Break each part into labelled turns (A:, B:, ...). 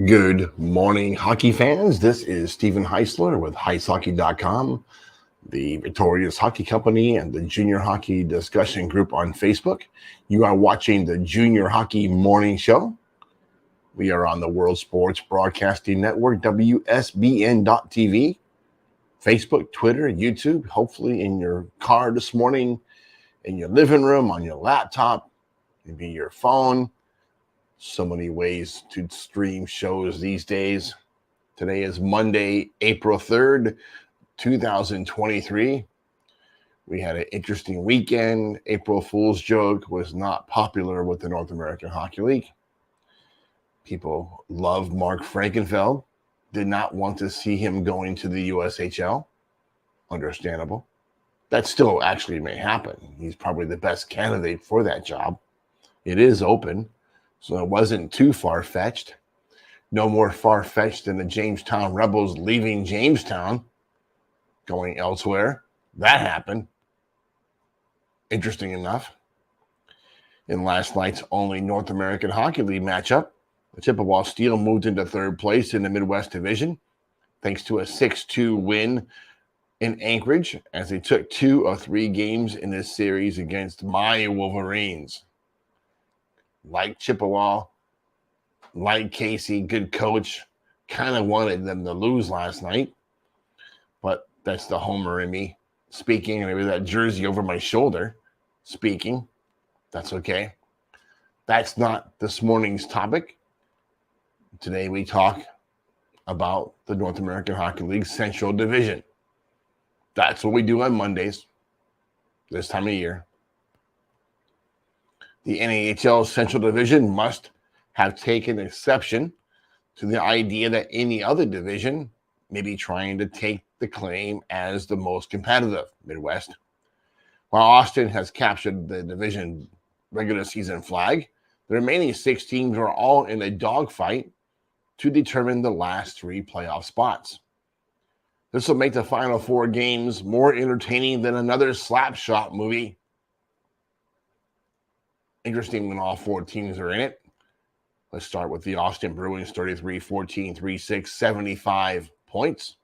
A: Good morning, hockey fans. This is Stephen Heisler with HeisHockey.com, the Victorious Hockey Company, and the Junior Hockey Discussion Group on Facebook. You are watching the Junior Hockey Morning Show. We are on the World Sports Broadcasting Network, WSBN.TV, Facebook, Twitter, YouTube, hopefully in your car this morning, in your living room, on your laptop, maybe your phone. So many ways to stream shows these days. Today is Monday, April 3rd, 2023. We had an interesting weekend. April Fool's joke was not popular with the North American Hockey League. People love Mark Frankenfeld, did not want to see him going to the USHL. Understandable. That still actually may happen. He's probably the best candidate for that job. It is open. So it wasn't too far-fetched. No more far-fetched than the Jamestown Rebels leaving Jamestown, going elsewhere. That happened. Interesting enough. In last night's only North American Hockey League matchup, the Chippewa Steel moved into third place in the Midwest Division, thanks to a 6-2 win in Anchorage, as they took 2 of 3 games in this series against my Wolverines. Like Chippewa, like Casey, good coach, kind of wanted them to lose last night. But that's the homer in me speaking, and maybe that jersey over my shoulder speaking. That's okay. That's not this morning's topic. Today we talk about the North American Hockey League Central Division. That's what we do on Mondays this time of year. The NAHL Central Division must have taken exception to the idea that any other division may be trying to take the claim as the most competitive Midwest. While Austin has captured the division regular season flag, the remaining 6 teams are all in a dogfight to determine the last 3 playoff spots. This will make the final 4 games more entertaining than another slapshot movie. Interesting when all 4 teams are in it. Let's start with the Austin Bruins, 33-14, 3-6, 75 points.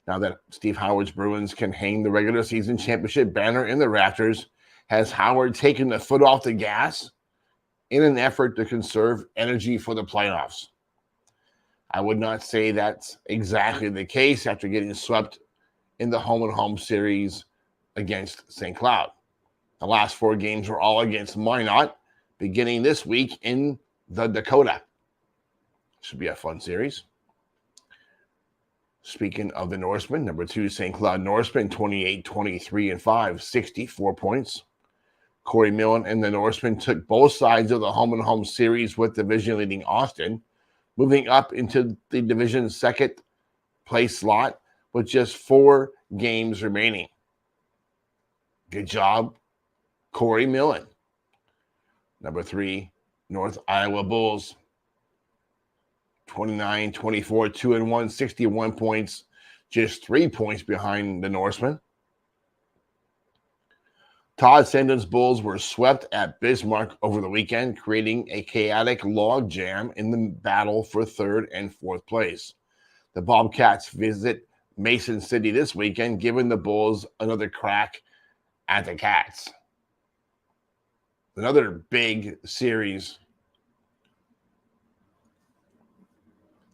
A: Now that Steve Howard's Bruins can hang the regular season championship banner in the rafters, has Howard taken the foot off the gas in an effort to conserve energy for the playoffs? I would not say that's exactly the case after getting swept in the home-and-home series against St. Cloud. The last 4 games were all against Minot, beginning this week in the Dakota. Should be a fun series. Speaking of the Norsemen, number 2, St. Cloud Norsemen, 28-23-5, 64 points. Corey Millen and the Norsemen took both sides of the home-and-home series with division-leading Austin, moving up into the division's second place slot with just 4 games remaining. Good job, Corey Millen. Number 3, North Iowa Bulls, 29-24, 2-1, 61 points, just 3 points behind the Norsemen. Todd Sandin's Bulls were swept at Bismarck over the weekend, creating a chaotic logjam in the battle for 3rd and 4th place. The Bobcats visit Mason City this weekend, giving the Bulls another crack at the Cats. Another big series.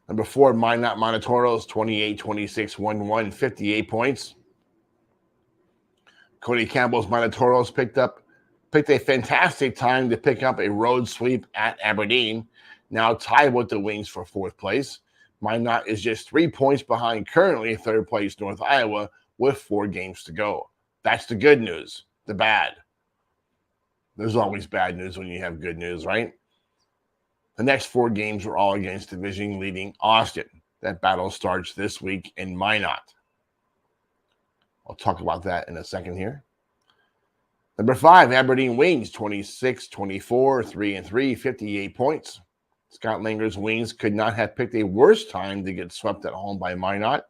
A: Number 4, Minot Monotoro's, 28-26, 1-1, 58 points. Cody Campbell's Monotoro's picked a fantastic time to pick up a road sweep at Aberdeen, now tied with the Wings for 4th place. Minot is just 3 points behind currently 3rd place North Iowa with 4 games to go. That's the good news. The bad. There's always bad news when you have good news, right? The next 4 games are all against division-leading Austin. That battle starts this week in Minot. I'll talk about that in a second here. Number 5, Aberdeen Wings, 26-24, 3-3, 58 points. Scott Langer's Wings could not have picked a worse time to get swept at home by Minot.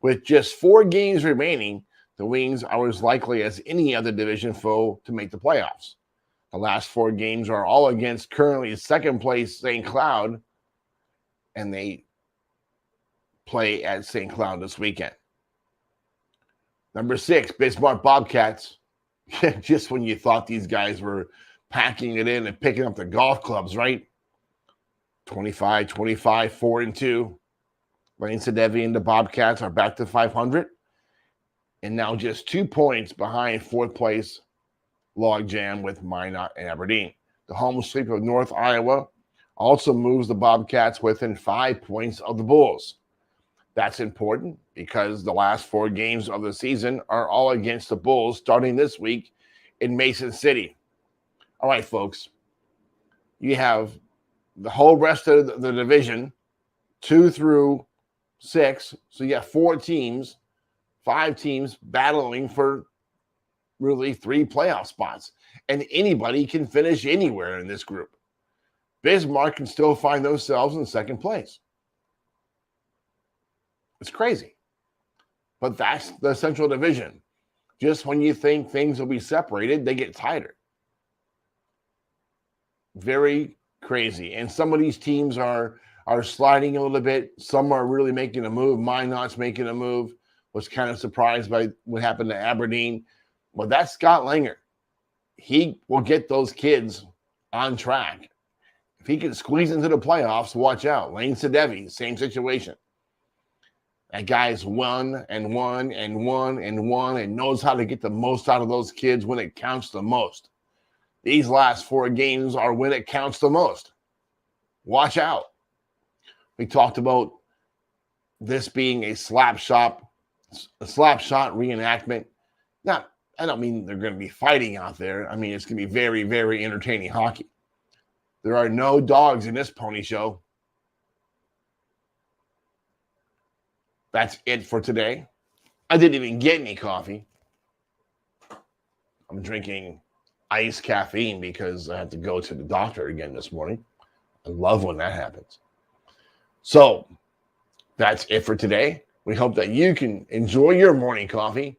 A: With just 4 games remaining, the Wings are as likely as any other division foe to make the playoffs. The last 4 games are all against currently second place St. Cloud, and they play at St. Cloud this weekend. Number 6, Bismarck Bobcats. Just when you thought these guys were packing it in and picking up the golf clubs, right? 25-25, 4-2. Lane Sadevi and the Bobcats are back to 500. And now just 2 points behind fourth place logjam with Minot and Aberdeen. The home sweep of North Iowa also moves the Bobcats within 5 points of the Bulls. That's important because the last 4 games of the season are all against the Bulls starting this week in Mason City. All right, folks. You have the whole rest of the division, 2 through 6. So you have 4 teams, 5 teams battling for really 3 playoff spots. And anybody can finish anywhere in this group. Bismarck can still find themselves in second place. It's crazy. But that's the Central Division. Just when you think things will be separated, they get tighter. Very crazy. And some of these teams are sliding a little bit. Some are really making a move. Minot's making a move. Was kind of surprised by what happened to Aberdeen. Well, that's Scott Langer. He will get those kids on track. If he can squeeze into the playoffs, watch out. Lane Sadevi, same situation. That guy's won and won and won and won and knows how to get the most out of those kids when it counts the most. These last 4 games are when it counts the most. Watch out. We talked about this being a slap shot reenactment. Now, I don't mean they're going to be fighting out there. I mean, it's going to be very, very entertaining hockey. There are no dogs in this pony show. That's it for today. I didn't even get any coffee. I'm drinking iced caffeine because I had to go to the doctor again this morning. I love when that happens. So that's it for today. We hope that you can enjoy your morning coffee